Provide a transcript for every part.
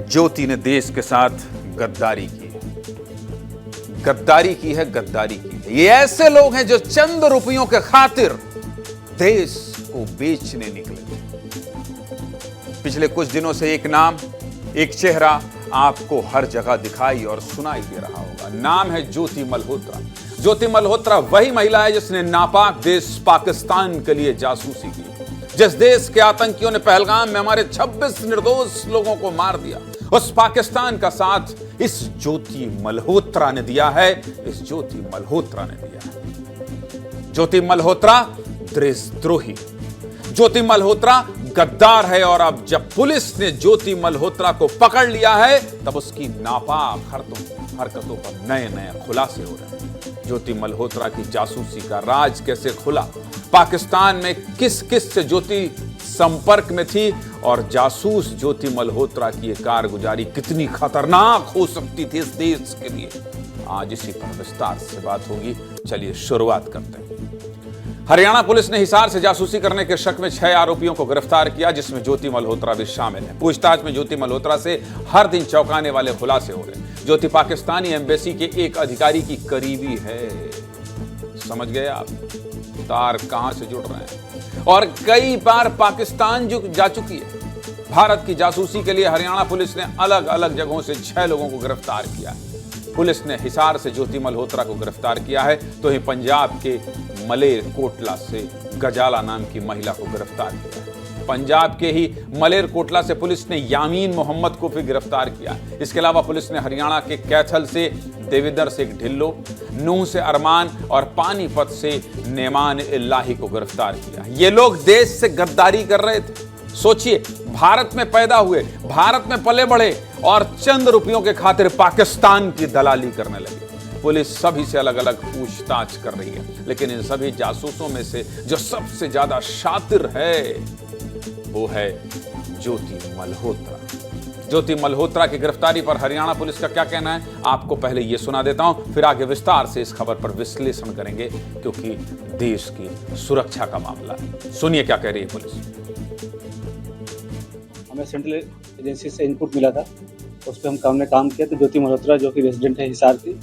ज्योति ने देश के साथ गद्दारी की है, गद्दारी की है, गद्दारी की है। ये ऐसे लोग हैं जो चंद रुपयों के खातिर देश को बेचने निकले थे। पिछले कुछ दिनों से एक नाम, एक चेहरा आपको हर जगह दिखाई और सुनाई दे रहा होगा। नाम है ज्योति मल्होत्रा। ज्योति मल्होत्रा वही महिला है जिसने नापाक देश पाकिस्तान के लिए जासूसी की। जिस देश के आतंकियों ने पहलगाम में हमारे 26 निर्दोष लोगों को मार दिया, उस पाकिस्तान का साथ इस ज्योति मल्होत्रा ने दिया है। इस ज्योति मल्होत्रा ने दिया है। ज्योति मल्होत्रा देशद्रोही, ज्योति मल्होत्रा गद्दार है। और अब जब पुलिस ने ज्योति मल्होत्रा को पकड़ लिया है, तब उसकी नापाक हरकतों पर नए नए खुलासे हो रहे हैं। ज्योति मल्होत्रा की जासूसी का राज कैसे खुला, पाकिस्तान में किस किस से ज्योति संपर्क में थी, और जासूस ज्योति मल्होत्रा की कारगुजारी कितनी खतरनाक हो सकती थी इस देश के लिए, आज इसी पर विस्तार से बात होगी। चलिए शुरुआत करते हैं। हरियाणा पुलिस ने हिसार से जासूसी करने के शक में 6 आरोपियों को गिरफ्तार किया, जिसमें ज्योति मल्होत्रा भी शामिल है। पूछताछ में ज्योति मल्होत्रा से हर दिन चौंकाने वाले खुलासे हो रहे हैं। ज्योति पाकिस्तानी एम्बेसी के एक अधिकारी की करीबी है। समझ गए आप तार कहां से जुड़ रहे हैं। और कई बार पाकिस्तान जा चुकी है। भारत की जासूसी के लिए हरियाणा पुलिस ने अलग अलग जगहों से 6 लोगों को गिरफ्तार किया है। पुलिस ने हिसार से ज्योति मल्होत्रा को गिरफ्तार किया है, तो ही पंजाब के मलेरकोटला से गजाला नाम की महिला को गिरफ्तार किया है। पंजाब के ही मलेरकोटला से पुलिस ने यामीन मोहम्मद को भी गिरफ्तार किया। इसके अलावा पुलिस ने हरियाणा के कैथल से देविंदर शेख ढिल्लो, नूह से अरमान और पानीपत से नेमान इल्लाही को गिरफ्तार किया। ये लोग देश से गद्दारी कर रहे थे। सोचिए, भारत में पैदा हुए, भारत में पले बढ़े, और चंद रुपयों के खातिर पाकिस्तान की दलाली करने लगे। पुलिस सभी से अलग अलग पूछताछ कर रही है, लेकिन इन सभी जासूसों में से जो सबसे ज्यादा शातिर है वो है ज्योति मल्होत्रा। ज्योति मल्होत्रा की गिरफ्तारी पर हरियाणा पुलिस का क्या कहना है, आपको पहले ये सुना देता हूं, फिर आगे विस्तार से इस खबर पर विश्लेषण करेंगे, क्योंकि देश की सुरक्षा का मामला है। सुनिए क्या कह रही है पुलिस। हमें सेंट्रल एजेंसी से इनपुट मिला था, उस पर हमने काम किया। तो ज्योति मल्होत्रा जो कि रेजिडेंट है हिसार की,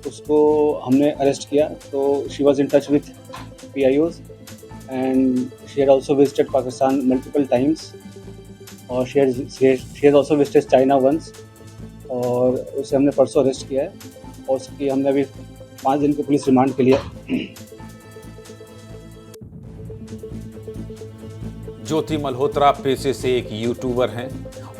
उसको हमने अरेस्ट किया। तो she was in touch with PIOs and she had also visited Pakistan multiple times, और she has also visited China once, और उसे हमने परसों अरेस्ट किया है। और उसकी हमने अभी 5 दिन के पुलिस रिमांड के लिए। ज्योति मल्होत्रा पेशे से एक यूट्यूबर हैं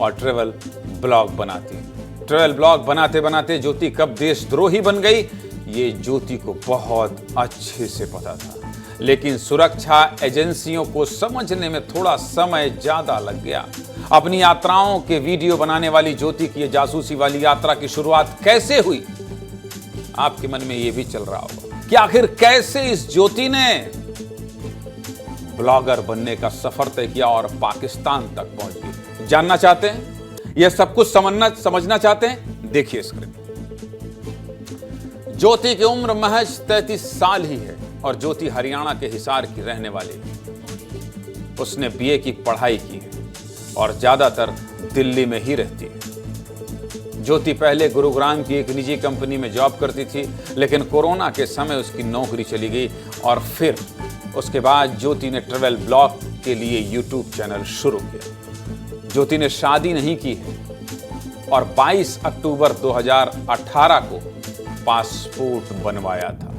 और ट्रैवल ब्लॉग बनाती हैं। ट्रैवल ब्लॉग बनाते बनाते ज्योति कब देशद्रोही बन गई, ये ज्योति को बहुत अच्छे से पता था, लेकिन सुरक्षा एजेंसियों को समझने में थोड़ा समय ज्यादा लग गया। अपनी यात्राओं के वीडियो बनाने वाली ज्योति की ये जासूसी वाली यात्रा की शुरुआत कैसे हुई, आपके मन में ये भी चल रहा होगा कि आखिर कैसे इस ज्योति ने ब्लॉगर बनने का सफर तय किया और पाकिस्तान तक पहुंच गई। जानना चाहते हैं, यह सब कुछ समझना चाहते हैं, देखिए स्क्रिप्ट। ज्योति की उम्र महज 33 साल ही है और ज्योति हरियाणा के हिसार की रहने वाली है। उसने BA की पढ़ाई की है और ज्यादातर दिल्ली में ही रहती है। ज्योति पहले गुरुग्राम की एक निजी कंपनी में जॉब करती थी, लेकिन कोरोना के समय उसकी नौकरी चली गई, और फिर उसके बाद ज्योति ने ट्रैवल ब्लॉग के लिए यूट्यूब चैनल शुरू किया। ज्योति ने शादी नहीं की है और 22 अक्टूबर 2018 को पासपोर्ट बनवाया था।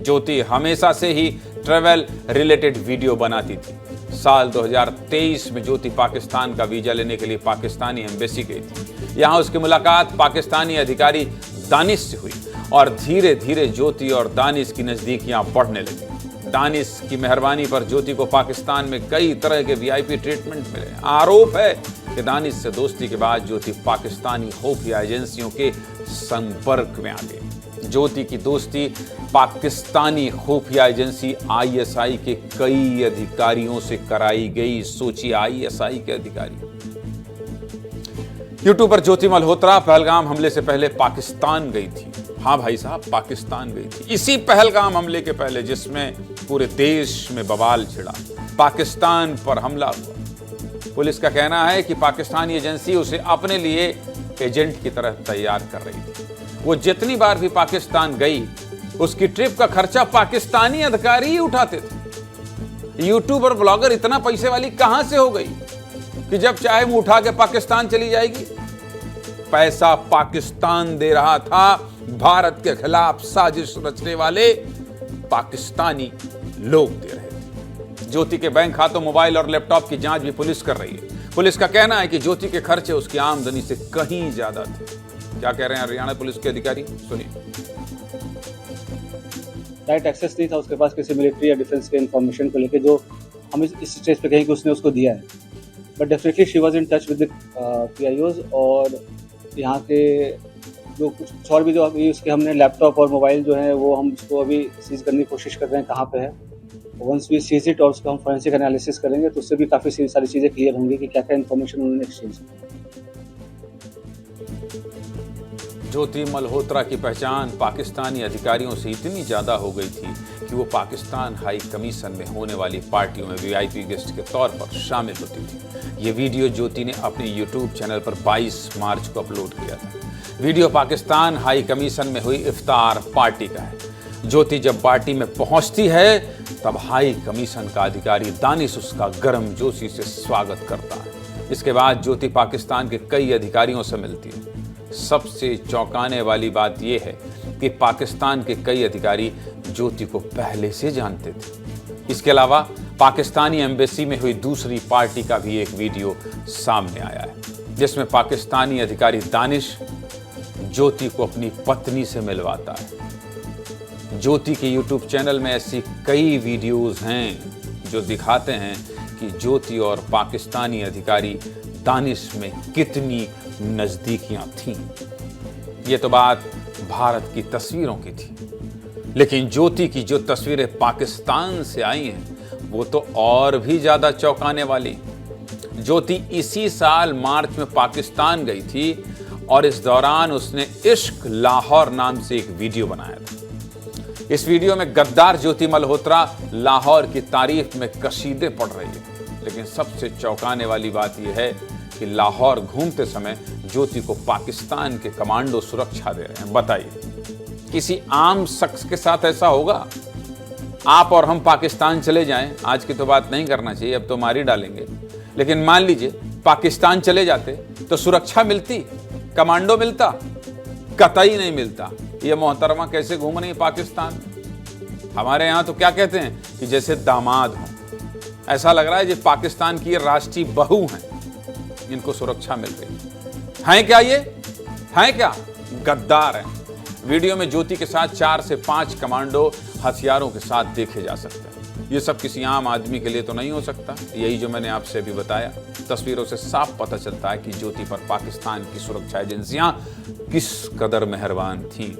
ज्योति हमेशा से ही ट्रैवल रिलेटेड वीडियो बनाती थी। साल 2023 में ज्योति पाकिस्तान का वीजा लेने के लिए पाकिस्तानी एम्बेसी गई थी। यहां उसकी मुलाकात पाकिस्तानी अधिकारी दानिश से हुई, और धीरे धीरे ज्योति और दानिश की नजदीकियां बढ़ने लगी। दानिश की मेहरबानी पर ज्योति को पाकिस्तान में कई तरह के VIP ट्रीटमेंट मिले। आरोप है कि दानिश से दोस्ती के बाद ज्योति पाकिस्तानी खुफिया एजेंसियों के संपर्क में आ गई। ज्योति की दोस्ती पाकिस्तानी खुफिया एजेंसी ISI के कई अधिकारियों से कराई गई। सोचिए, ISI के अधिकारी। यूट्यूबर ज्योति मल्होत्रा पहलगाम हमले से पहले पाकिस्तान गई थी। हाँ भाई साहब, पाकिस्तान गई थी। इसी पहलगाम हमले के पहले, जिसमें पूरे देश में बवाल छिड़ा, पाकिस्तान पर हमला हुआ। पुलिस का कहना है कि पाकिस्तानी एजेंसी उसे अपने लिए एजेंट की तरह तैयार कर रही थी। वो जितनी बार भी पाकिस्तान गई, उसकी ट्रिप का खर्चा पाकिस्तानी अधिकारी ही उठाते थे। यूट्यूब और ब्लॉगर इतना पैसे वाली कहां से हो गई कि जब चाहे मुंह उठा के पाकिस्तान चली जाएगी? पैसा पाकिस्तान दे रहा था। भारत के खिलाफ साजिश रचने वाले पाकिस्तानी लोग दे रहे थे। ज्योति के बैंक खातों, मोबाइल और लैपटॉप की जांच भी पुलिस कर रही है। पुलिस का कहना है कि ज्योति के खर्चे उसकी आमदनी से कहीं ज्यादा थे। क्या कह रहे हैं हरियाणा पुलिस के अधिकारी, सुनिए। डायरेक्ट एक्सेस नहीं था उसके पास किसी मिलिट्री या डिफेंस के इंफॉर्मेशन को लेके, जो हम इस स्टेज पे कहें कि उसने उसको दिया है। But definitely she was in touch with PIOs, और यहाँ के जो कुछ और भी जो अभी उसके हमने लैपटॉप और मोबाइल जो है वो हम उसको अभी सीज करने की कोशिश कर रहे हैं कहाँ पे है। वंस वी सीज इट और उसका हम फोरेंसिक एनालिसिस करेंगे तो उससे भी काफ़ी सारी चीज़ें क्लियर होंगी कि क्या क्या इन्फॉर्मेशन उन्होंने एक्सचेंज की। ज्योति मल्होत्रा की पहचान पाकिस्तानी अधिकारियों से इतनी ज्यादा हो गई थी कि वो पाकिस्तान हाई कमीशन में होने वाली पार्टियों में VIP गेस्ट के तौर पर शामिल होती थी। ये वीडियो ज्योति ने अपने YouTube चैनल पर 22 मार्च को अपलोड किया था। वीडियो पाकिस्तान हाई कमीशन में हुई इफ्तार पार्टी का है। ज्योति जब पार्टी में पहुंचती है तब हाई कमीशन का अधिकारी दानिश उसका गर्मजोशी से स्वागत करता है। इसके बाद ज्योति पाकिस्तान के कई अधिकारियों से मिलती है। सबसे चौंकाने वाली बात यह है कि पाकिस्तान के कई अधिकारी ज्योति को पहले से जानते थे। इसके अलावा पाकिस्तानी एम्बेसी में हुई दूसरी पार्टी का भी एक वीडियो सामने आया है, जिसमें पाकिस्तानी अधिकारी दानिश ज्योति को अपनी पत्नी से मिलवाता है। ज्योति के YouTube चैनल में ऐसी कई वीडियोस हैं जो दिखाते हैं कि ज्योति और पाकिस्तानी अधिकारी दानिश में कितनी नजदीकियां थीं। ये तो बात भारत की तस्वीरों की थी, लेकिन ज्योति की जो तस्वीरें पाकिस्तान से आई हैं वो तो और भी ज्यादा चौंकाने वाली। ज्योति इसी साल मार्च में पाकिस्तान गई थी और इस दौरान उसने इश्क लाहौर नाम से एक वीडियो बनाया था। इस वीडियो में गद्दार ज्योति मल्होत्रा लाहौर की तारीफ में कसीदे पढ़ रही है, लेकिन सबसे चौंकाने वाली बात यह है कि लाहौर घूमते समय ज्योति को पाकिस्तान के कमांडो सुरक्षा दे रहे हैं। बताइए, किसी आम शख्स के साथ ऐसा होगा? आप और हम पाकिस्तान चले जाएं, आज की तो बात नहीं करना चाहिए, अब तो मार ही डालेंगे, लेकिन मान लीजिए पाकिस्तान चले जाते तो सुरक्षा मिलती, कमांडो मिलता? कतई नहीं मिलता। ये मोहतरमा कैसे घूम रही है पाकिस्तान? हमारे यहाँ तो क्या कहते हैं कि जैसे दामाद हो, ऐसा लग रहा है जो पाकिस्तान की राष्ट्रीय बहू हैं, इनको सुरक्षा मिल रही है। क्या ये हैं क्या? गद्दार हैं। वीडियो में ज्योति के साथ 4 से 5 कमांडो हथियारों के साथ देखे जा सकते हैं। ये सब किसी आम आदमी के लिए तो नहीं हो सकता। यही जो मैंने आपसे अभी बताया, तस्वीरों से साफ पता चलता है कि ज्योति पर पाकिस्तान की सुरक्षा एजेंसियां किस कदर मेहरबान थीं।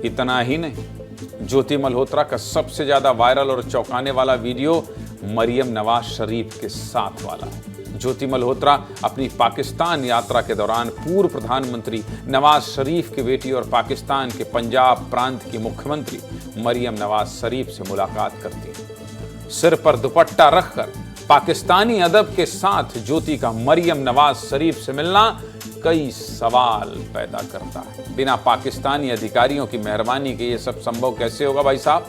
इतना ही नहीं, ज्योति मल्होत्रा का सबसे ज्यादा वायरल और चौंकाने वाला वीडियो मरियम नवाज शरीफ के साथ वाला है। ज्योति मल्होत्रा अपनी पाकिस्तान यात्रा के दौरान पूर्व प्रधानमंत्री नवाज शरीफ की बेटी और पाकिस्तान के पंजाब प्रांत की मुख्यमंत्री मरियम नवाज शरीफ से मुलाकात करती है। सिर पर दुपट्टा रखकर पाकिस्तानी अदब के साथ ज्योति का मरियम नवाज शरीफ से मिलना कई सवाल पैदा करता है। बिना पाकिस्तानी अधिकारियों की मेहरबानी के ये सब संभव कैसे होगा भाई साहब?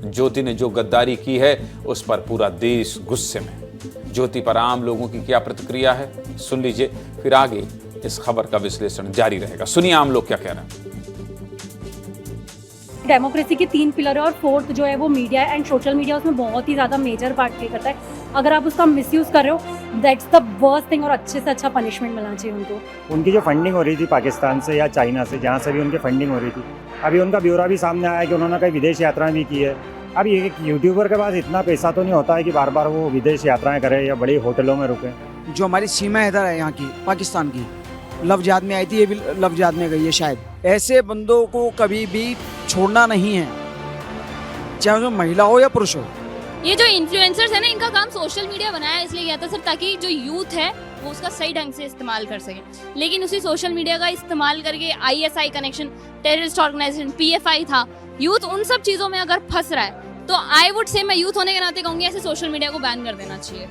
ज्योति ने जो गद्दारी की है उस पर पूरा देश गुस्से में। ज्योति पर आम लोगों की क्या प्रतिक्रिया है, सुन लीजिए, फिर आगे इस खबर का विश्लेषण जारी रहेगा। सुनिए आम लोग क्या कह रहे हैं। डेमोक्रेसी के 3 पिलर है और 4th जो है वो मीडिया एंड सोशल मीडिया, उसमें बहुत ही ज़्यादा मेजर पार्ट प्ले करता है। अगर आप उसका मिसयूज़ कर रहे हो, दैट्स द वर्स्ट थिंग, और अच्छे से अच्छा पनिशमेंट मिलना चाहिए उनको। उनकी जो फंडिंग हो रही थी पाकिस्तान से या चाइना से, जहाँ से भी उनकी फंडिंग हो रही थी, अभी उनका ब्यौरा भी सामने आया कि उन्होंने कई विदेश यात्राएं भी की है। अब एक यूट्यूबर के पास इतना पैसा तो नहीं होता है कि बार बार वो विदेश यात्राएं करे या बड़ी होटलों में रुके। जो हमारी सीमा इधर है यहाँ की पाकिस्तान की, लफ्जात में आई थी, ये भी लफ्जात में गई है शायद। ऐसे बंदों को कभी भी छोड़ना नहीं है, चाहे वो महिला हो या पुरुष हो। ये जो इन्फ्लुएंसर्स है ना, इनका काम सोशल मीडिया बनाया इसलिए गया था सर, ताकि जो यूथ है वो उसका सही ढंग से इस्तेमाल कर सके। लेकिन उसी सोशल मीडिया का इस्तेमाल करके ISI connection, terrorist organization, PFI था, यूथ उन सब चीज़ों में अगर फंस रहा है तो आई वुड से, मैं यूथ होने के नाते कहूँगी, ऐसे सोशल मीडिया को बैन कर देना चाहिए।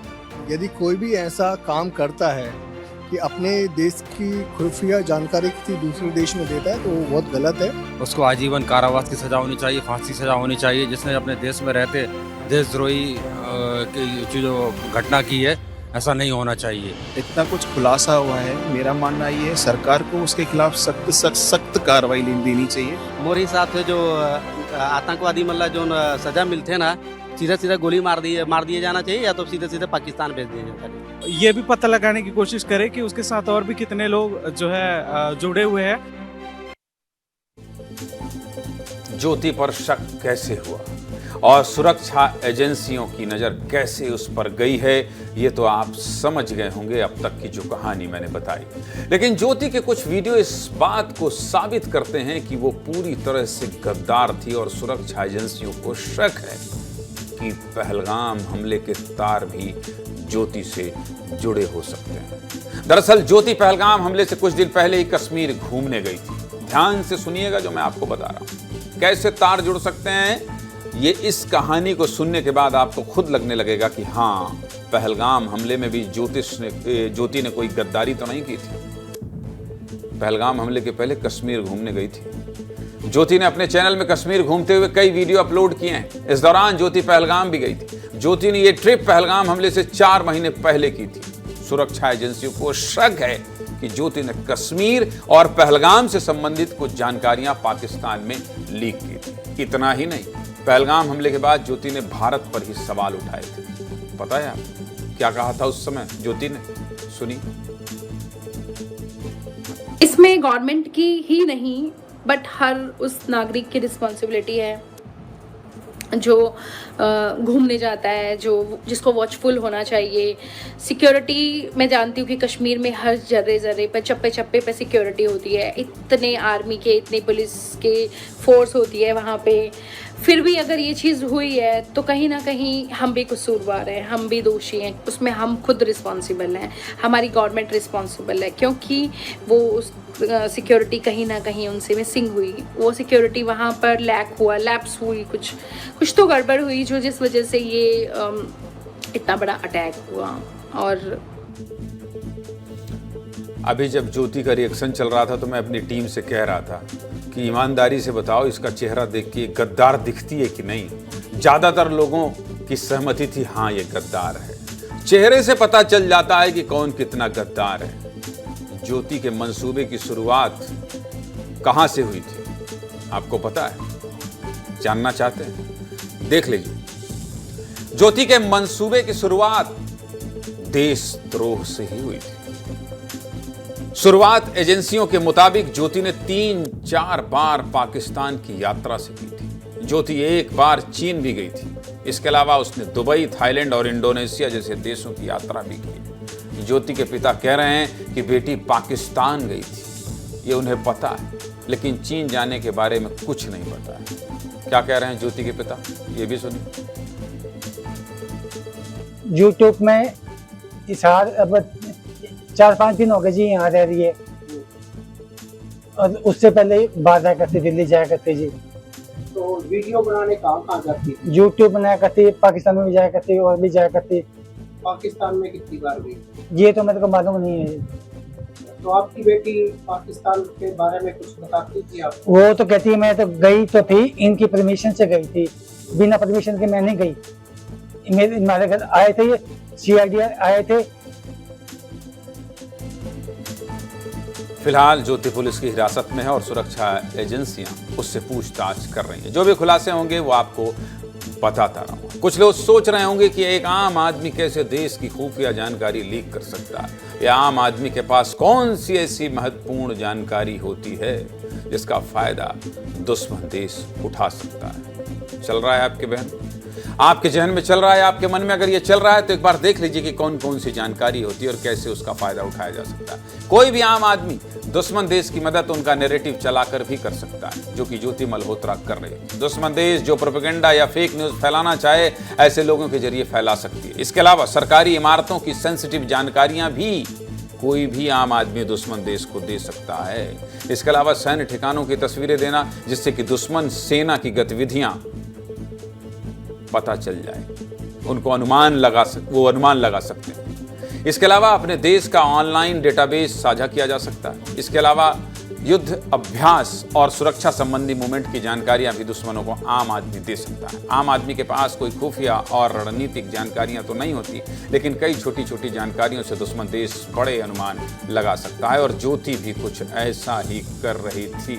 यदि कोई भी ऐसा काम करता है कि अपने देश की खुफिया जानकारी किसी दूसरे देश में देता है तो वो बहुत गलत है। उसको आजीवन कारावास की सज़ा होनी चाहिए, फांसी की सज़ा होनी चाहिए। जिसने अपने देश में रहते देशद्रोही की जो घटना की है, ऐसा नहीं होना चाहिए। इतना कुछ खुलासा हुआ है, मेरा मानना ये है सरकार को उसके खिलाफ सख्त सख्त सख्त कार्रवाई देनी चाहिए। मोर हिसाब से जो आतंकवादी मतलब जो सजा मिलते ना, सीधा सीधा गोली मार दिए जाना चाहिए या तो सीधे सीधे पाकिस्तान भेज दिया जाना चाहिए। ये भी पता लगाने की कोशिश करें कि उसके साथ और भी कितने लोग जो है जुड़े हुए हैं। ज्योति पर शक कैसे हुआ और सुरक्षा एजेंसियों की नजर कैसे उस पर गई है, ये तो आप समझ गए होंगे अब तक की जो कहानी मैंने बताई। लेकिन ज्योति के कुछ वीडियो इस बात को साबित करते हैं कि वो पूरी तरह से गद्दार थी और सुरक्षा एजेंसियों को शक है कि पहलगाम हमले के तार भी ज्योति से जुड़े हो सकते हैं। दरअसल ज्योति पहलगाम हमले से कुछ दिन पहले ही कश्मीर घूमने गई थी। ध्यान से सुनिएगा जो मैं आपको बता रहा हूं। कैसे तार जुड़ सकते हैं, ये इस कहानी को सुनने के बाद आपको खुद लगने लगेगा कि हाँ, पहलगाम हमले में भी ज्योति ने कोई गद्दारी तो नहीं की थी। पहलगाम हमले के पहले कश्मीर घूमने गई थी। ज्योति ने अपने चैनल में कश्मीर घूमते हुए कई वीडियो अपलोड किए हैं। इस दौरान ज्योति पहलगाम भी गई थी। ज्योति ने ये ट्रिप पहलगाम हमले से 4 महीने पहले की थी। सुरक्षा एजेंसियों को शक है कि ज्योति ने कश्मीर और पहलगाम से संबंधित कुछ जानकारियां पाकिस्तान में लीक की थी। इतना ही नहीं, पहलगाम हमले के बाद ज्योति ने भारत पर ही सवाल उठाए थे। पता है आप क्या कहा था उस समय ज्योति ने? सुनिए। इसमें गवर्नमेंट की ही नहीं बट हर उस नागरिक की रिस्पॉन्सिबिलिटी है जो घूमने जाता है, जो जिसको वॉचफुल होना चाहिए। सिक्योरिटी मैं जानती हूँ कि कश्मीर में हर जर्रे पे चप्पे पे सिक्योरिटी होती है। इतने आर्मी के, इतनी पुलिस के फोर्स होती है वहाँ पे। फिर भी अगर ये चीज़ हुई है तो कहीं ना कहीं हम भी कसूरवार हैं, हम भी दोषी हैं। उसमें हम खुद रिस्पॉन्सिबल हैं, हमारी गवर्नमेंट रिस्पॉन्सिबल है, क्योंकि वो उस सिक्योरिटी कहीं ना कहीं उनसे मिसिंग हुई। वो सिक्योरिटी वहाँ पर लैप्स हुई, कुछ तो गड़बड़ हुई जो जिस वजह से ये इतना बड़ा अटैक हुआ। और अभी जब ज्योति का रिएक्शन चल रहा था तो मैं अपनी टीम से कह रहा था कि ईमानदारी से बताओ, इसका चेहरा देख के गद्दार दिखती है कि नहीं। ज़्यादातर लोगों की सहमति थी हाँ ये गद्दार है। चेहरे से पता चल जाता है कि कौन कितना गद्दार है। ज्योति के मंसूबे की शुरुआत कहाँ से हुई थी आपको पता है? जानना चाहते हैं? देख लीजिए। ज्योति के मंसूबे की शुरुआत देशद्रोह से ही हुई थी। शुरुआत एजेंसियों के मुताबिक ज्योति ने 3-4 बार पाकिस्तान की यात्रा से की थी। ज्योति एक बार चीन भी गई थी। इसके अलावा उसने दुबई, थाईलैंड और इंडोनेशिया जैसे देशों की यात्रा भी की। ज्योति के पिता कह रहे हैं कि बेटी पाकिस्तान गई थी, ये उन्हें पता है, लेकिन चीन जाने के बारे में कुछ नहीं पता है। क्या कह रहे हैं ज्योति के पिता, ये भी सुनिए। यूट्यूब में इशार अब 4-5 दिन हो गए जी यहाँ रह रही है, और उससे पहले बाहर जाया करती, दिल्ली जाया करती जी। तो वीडियो बनाने कहाँ जाती? यूट्यूब बनाया करती, पाकिस्तान में भी जाया करती और भी जाया करती। पाकिस्तान में कितनी बार गई? ये तो मेरे को मालूम नहीं है। तो आपकी बेटी पाकिस्तान के बारे में कुछ बताती थी आपको? वो तो कहती है मैं तो गई तो थी, इनकी परमिशन से गई थी, बिना परमिशन के मैं नहीं गई। हमारे घर आए थे, ये CID आए थे। फिलहाल ज्योति पुलिस की हिरासत में है और सुरक्षा एजेंसियां उससे पूछताछ कर रही हैं। जो भी खुलासे होंगे वो आपको बताता रहूंगा। कुछ लोग सोच रहे होंगे कि एक आम आदमी कैसे देश की खुफिया जानकारी लीक कर सकता है, या आम आदमी के पास कौन सी ऐसी महत्वपूर्ण जानकारी होती है जिसका फायदा दुश्मन देश उठा सकता है। चल रहा है आपके बहन, आपके जहन में चल रहा है, आपके मन में अगर ये चल रहा है तो एक बार देख लीजिए कि कौन कौन सी जानकारी होती है और कैसे उसका फायदा उठाया जा सकता है। कोई भी आम आदमी दुश्मन देश की मदद उनका नैरेटिव चलाकर भी कर सकता है, जो कि ज्योति मल्होत्रा कर रही है। दुश्मन देश जो प्रोपेगेंडा या फेक न्यूज फैलाना चाहे, ऐसे लोगों के जरिए फैला सकती है। इसके अलावा सरकारी इमारतों की सेंसिटिव जानकारियां भी कोई भी आम आदमी दुश्मन देश को दे सकता है। इसके अलावा सैन्य ठिकानों की तस्वीरें देना, जिससे कि दुश्मन सेना की गतिविधियां पता चल जाए। उनको अनुमान लगा सकते हैं। इसके अलावा अपने देश का ऑनलाइन डेटाबेस साझा किया जा सकता है। इसके अलावा युद्ध अभ्यास और सुरक्षा संबंधी मूवमेंट की जानकारियां भी दुश्मनों को आम आदमी दे सकता है। आम आदमी के पास कोई खुफिया और रणनीतिक जानकारियां तो नहीं होती, लेकिन कई छोटी छोटी जानकारियों से दुश्मन देश बड़े अनुमान लगा सकता है, और ज्योति भी कुछ ऐसा ही कर रही थी।